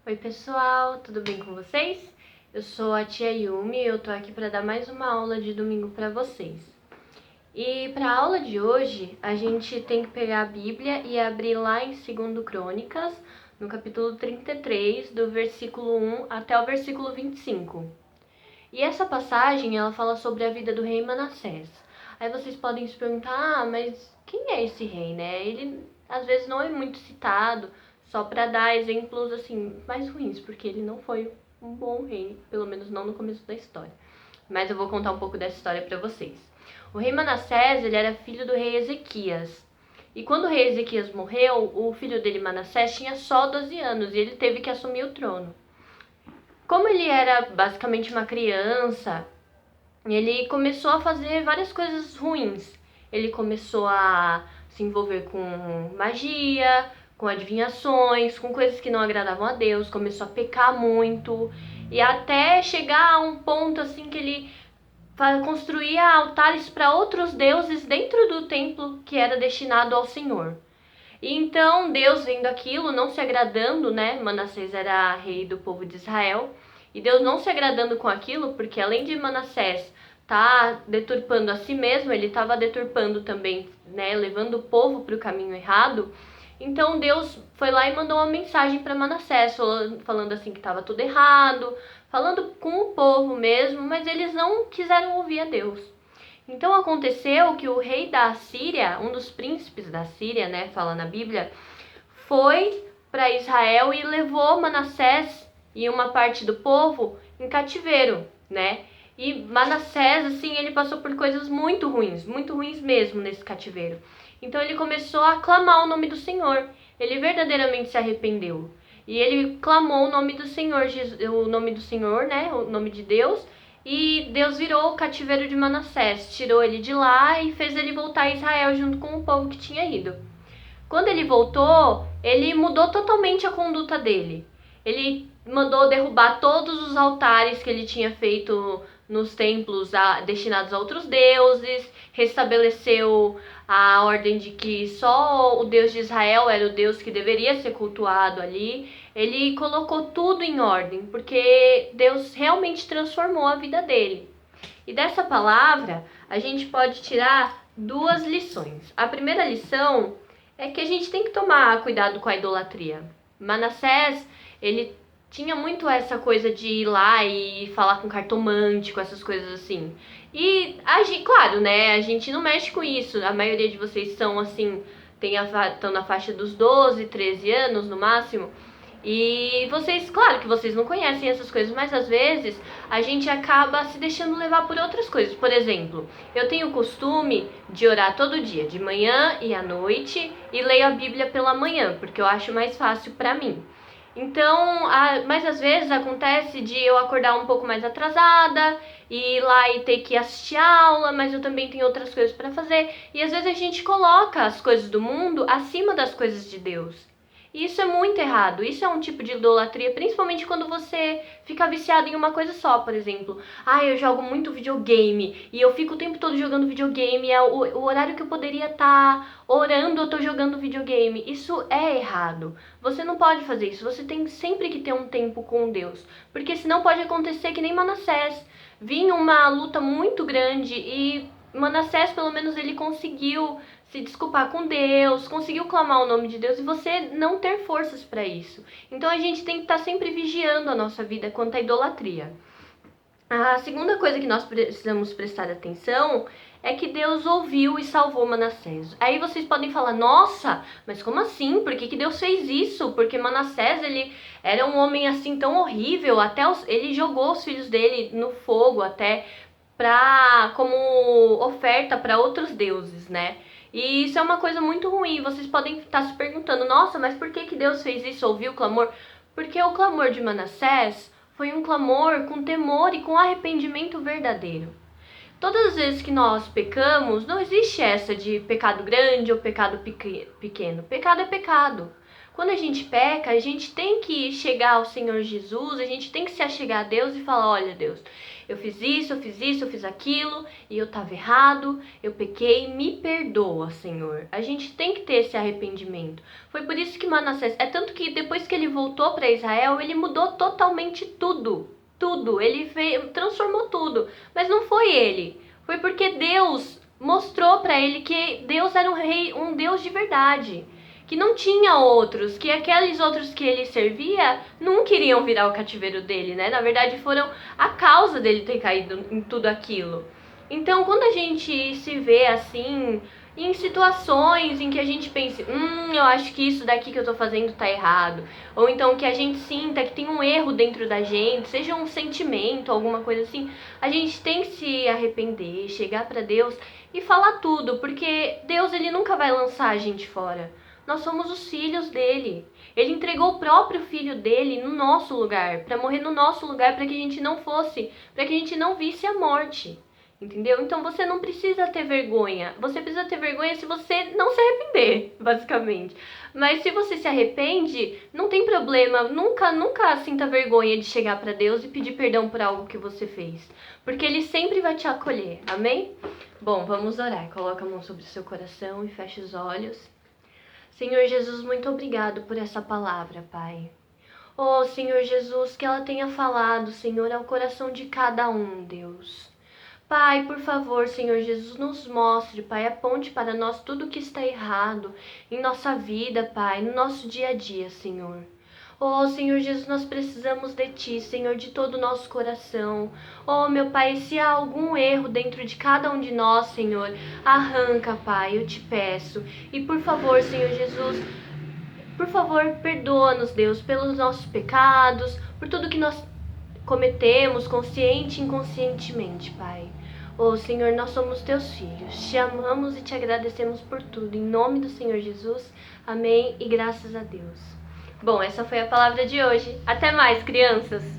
Oi pessoal, tudo bem com vocês? Eu sou a tia Yumi e eu tô aqui para dar mais uma aula de domingo para vocês. E para a aula de hoje, a gente tem que pegar a Bíblia e abrir lá em 2 Crônicas, no capítulo 33, do versículo 1 até o versículo 25. E essa passagem, ela fala sobre a vida do rei Manassés. Aí vocês podem se perguntar, mas quem é esse rei, né? Ele às vezes não é muito citado, só para dar exemplos assim mais ruins, porque ele não foi um bom rei, pelo menos não no começo da história. Mas eu vou contar um pouco dessa história para vocês. O rei Manassés, ele era filho do rei Ezequias. E quando o rei Ezequias morreu, o filho dele, Manassés, tinha só 12 anos e ele teve que assumir o trono. Como ele era basicamente uma criança, ele começou a fazer várias coisas ruins. Ele começou a se envolver com magia, com adivinhações, com coisas que não agradavam a Deus, começou a pecar muito e até chegar a um ponto assim que ele construía altares para outros deuses dentro do templo que era destinado ao Senhor. E então Deus, vendo aquilo, não se agradando, né? Manassés era rei do povo de Israel, e Deus não se agradando com aquilo, porque além de Manassés tá deturpando a si mesmo, ele estava deturpando também, né, levando o povo para o caminho errado. Então Deus foi lá e mandou uma mensagem para Manassés, falando assim que estava tudo errado, falando com o povo mesmo, mas eles não quiseram ouvir a Deus. Então aconteceu que o rei da Síria, um dos príncipes da Síria, né, fala na Bíblia, foi para Israel e levou Manassés e uma parte do povo em cativeiro, né? E Manassés, assim, ele passou por coisas muito ruins mesmo nesse cativeiro. Então ele começou a clamar o nome do Senhor. Ele verdadeiramente se arrependeu. E ele clamou o nome do Senhor, o nome do Senhor, né? O nome de Deus. E Deus virou o cativeiro de Manassés, tirou ele de lá e fez ele voltar a Israel junto com o povo que tinha ido. Quando ele voltou, ele mudou totalmente a conduta dele. Ele mandou derrubar todos os altares que ele tinha feito nos templos destinados a outros deuses, restabeleceu a ordem de que só o Deus de Israel era o Deus que deveria ser cultuado ali. Ele colocou tudo em ordem, porque Deus realmente transformou a vida dele. E dessa palavra, a gente pode tirar 2 lições. A primeira lição é que a gente tem que tomar cuidado com a idolatria. Manassés, ele tinha muito essa coisa de ir lá e falar com cartomante, com essas coisas assim. E, claro, né, a gente não mexe com isso. A maioria de vocês são assim, estão na faixa dos 12, 13 anos no máximo. E vocês, claro que vocês não conhecem essas coisas, mas às vezes a gente acaba se deixando levar por outras coisas. Por exemplo, eu tenho o costume de orar todo dia, de manhã e à noite, e leio a Bíblia pela manhã, porque eu acho mais fácil pra mim. Então, mas às vezes acontece de eu acordar um pouco mais atrasada, e ir lá e ter que assistir aula, mas eu também tenho outras coisas pra fazer. E às vezes a gente coloca as coisas do mundo acima das coisas de Deus. E isso é muito errado, isso é um tipo de idolatria, principalmente quando você fica viciado em uma coisa só, por exemplo. Eu jogo muito videogame e eu fico o tempo todo jogando videogame, é o horário que eu poderia estar orando, eu tô jogando videogame. Isso é errado. Você não pode fazer isso, você tem sempre que ter um tempo com Deus, porque senão pode acontecer que nem Manassés. Vinha uma luta muito grande e Manassés, pelo menos, ele conseguiu se desculpar com Deus, conseguiu clamar o nome de Deus e você não ter forças para isso. Então a gente tem que estar sempre vigiando a nossa vida quanto à idolatria. A segunda coisa que nós precisamos prestar atenção é que Deus ouviu e salvou Manassés. Aí vocês podem falar, nossa, mas como assim? Por que Deus fez isso? Porque Manassés, ele era um homem assim tão horrível, ele jogou os filhos dele no fogo até como oferta para outros deuses, né? E isso é uma coisa muito ruim. Vocês podem estar se perguntando, nossa, mas por que Deus fez isso? Ouviu o clamor? Porque o clamor de Manassés foi um clamor com temor e com arrependimento verdadeiro. Todas as vezes que nós pecamos, não existe essa de pecado grande ou pecado pequeno. Pecado é pecado. quando a gente peca, a gente tem que chegar ao Senhor Jesus, a gente tem que se achegar a Deus e falar, olha Deus, eu fiz isso, eu fiz aquilo, e eu estava errado, eu pequei, me perdoa, Senhor. A gente tem que ter esse arrependimento. Foi por isso que Manassés, é tanto que depois que ele voltou para Israel, ele mudou totalmente tudo. Tudo, ele transformou tudo, mas não foi ele. Foi porque Deus mostrou para ele que Deus era um rei, um Deus de verdade, que não tinha outros, que aqueles outros que ele servia não queriam virar o cativeiro dele, né? Na verdade, foram a causa dele ter caído em tudo aquilo. Então, quando a gente se vê assim, em situações em que a gente pense, eu acho que isso daqui que eu tô fazendo tá errado, ou então que a gente sinta que tem um erro dentro da gente, seja um sentimento, alguma coisa assim, a gente tem que se arrepender, chegar para Deus e falar tudo, porque Deus, ele nunca vai lançar a gente fora. Nós somos os filhos dele. Ele entregou o próprio filho dele no nosso lugar, para morrer no nosso lugar, para que a gente não fosse, para que a gente não visse a morte. Entendeu? Então você não precisa ter vergonha. Você precisa ter vergonha se você não se arrepender, basicamente. Mas se você se arrepende, não tem problema. Nunca sinta vergonha de chegar para Deus e pedir perdão por algo que você fez, porque Ele sempre vai te acolher. Amém? Bom, vamos orar. Coloca a mão sobre o seu coração e fecha os olhos. Senhor Jesus, muito obrigado por essa palavra, Pai. Oh, Senhor Jesus, que ela tenha falado, Senhor, ao coração de cada um, Deus. Pai, por favor, Senhor Jesus, nos mostre, Pai, aponte para nós tudo que está errado em nossa vida, Pai, no nosso dia a dia, Senhor. Oh, Senhor Jesus, nós precisamos de Ti, Senhor, de todo o nosso coração. Oh, meu Pai, se há algum erro dentro de cada um de nós, Senhor, arranca, Pai, eu te peço. E por favor, Senhor Jesus, por favor, perdoa-nos, Deus, pelos nossos pecados, por tudo que nós cometemos, consciente e inconscientemente, Pai. Oh, Senhor, nós somos teus filhos, te amamos e te agradecemos por tudo, em nome do Senhor Jesus, amém e graças a Deus. Bom, essa foi a palavra de hoje. Até mais, crianças!